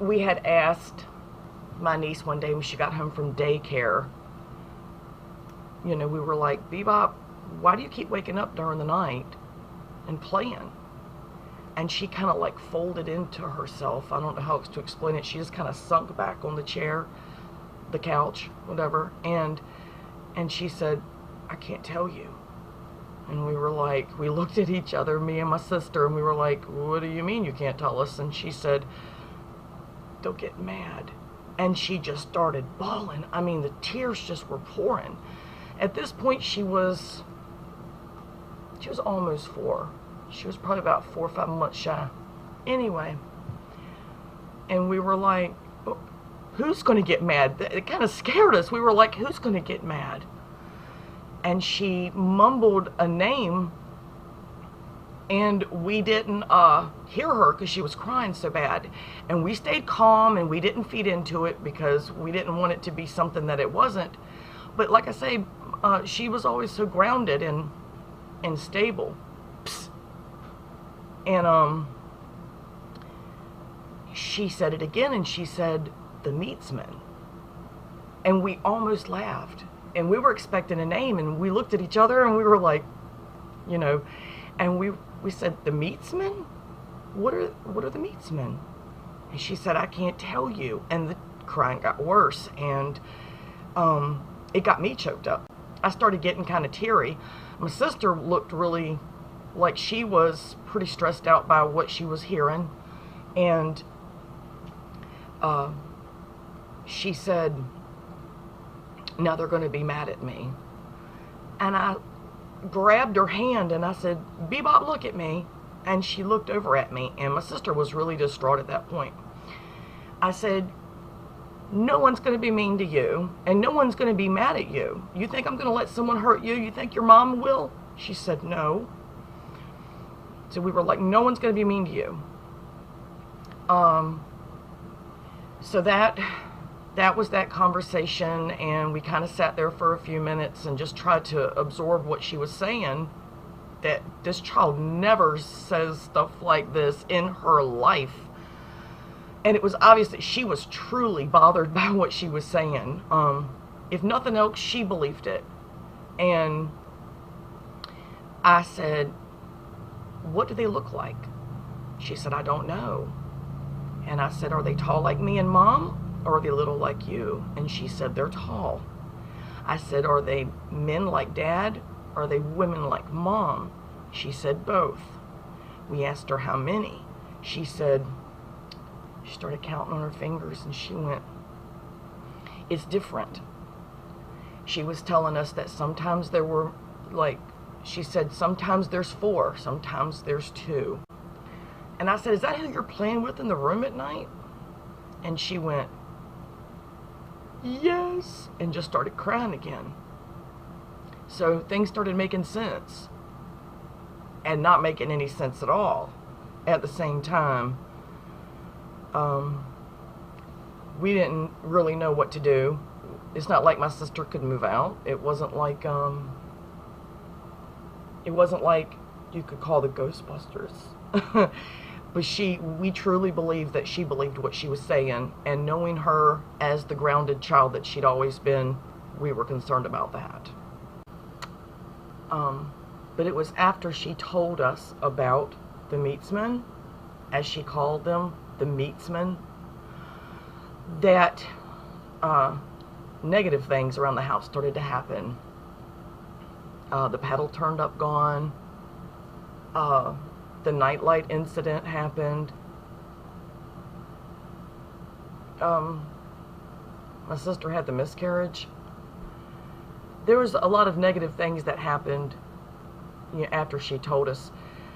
we had asked my niece one day when she got home from daycare, you know, we were like, Bebop, why do you keep waking up during the night and playing? And she kind of like folded into herself. I don't know how to explain it. She just kind of sunk back on the chair, the couch, whatever. And she said, I can't tell you. And we were like, we looked at each other, me and my sister, and we were like, what do you mean you can't tell us? And she said, don't get mad. And she just started bawling. I mean, the tears just were pouring. At this point, she was almost 4. She was probably about 4 or 5 months shy. Anyway, and we were like, who's going to get mad? It kind of scared us. We were like, who's going to get mad? And she mumbled a name, and we didn't hear her because she was crying so bad. And we stayed calm, and we didn't feed into it because we didn't want it to be something that it wasn't. But like I say, she was always so grounded and stable. Psst. And she said it again, and she said, the Meatsmen. And we almost laughed. And we were expecting a name, and we looked at each other, and we were like, you know, and we said, the Meatsmen? What are the Meatsmen? And she said, I can't tell you. And the crying got worse, and it got me choked up. I started getting kind of teary. My sister looked really like she was pretty stressed out by what she was hearing. And she said, now they're going to be mad at me. And I grabbed her hand and I said, Bebop, look at me. And she looked over at me, and my sister was really distraught at that point. I said, no one's going to be mean to you, and no one's going to be mad at you. You think I'm going to let someone hurt you? You think your mom will? She said, no. So we were like, no one's going to be mean to you. So that was that conversation, and we kind of sat there for a few minutes and just tried to absorb what she was saying, that this child never says stuff like this in her life. And it was obvious that she was truly bothered by what she was saying. If nothing else, she believed it. And I said, what do they look like? She said, I don't know. And I said, are they tall like me and Mom, or are they little like you? And she said, they're tall. I said, are they men like Dad, or are they women like Mom? She said, both. We asked her how many. She said, she started counting on her fingers, and she went, it's different. She was telling us that sometimes there were, like, she said, sometimes there's 4, sometimes there's 2. And I said, is that who you're playing with in the room at night? And she went, yes, and just started crying again. So things started making sense, and not making any sense at all at the same time. We didn't really know what to do. It's not like my sister could move out. It wasn't like you could call the Ghostbusters. But we truly believed that she believed what she was saying, and knowing her as the grounded child that she'd always been, we were concerned about that. But it was after she told us about the Meatsmen, as she called them, the Meatsmen, that negative things around the house started to happen. The paddle turned up gone. The nightlight incident happened. My sister had the miscarriage. There was a lot of negative things that happened, you know, after she told us.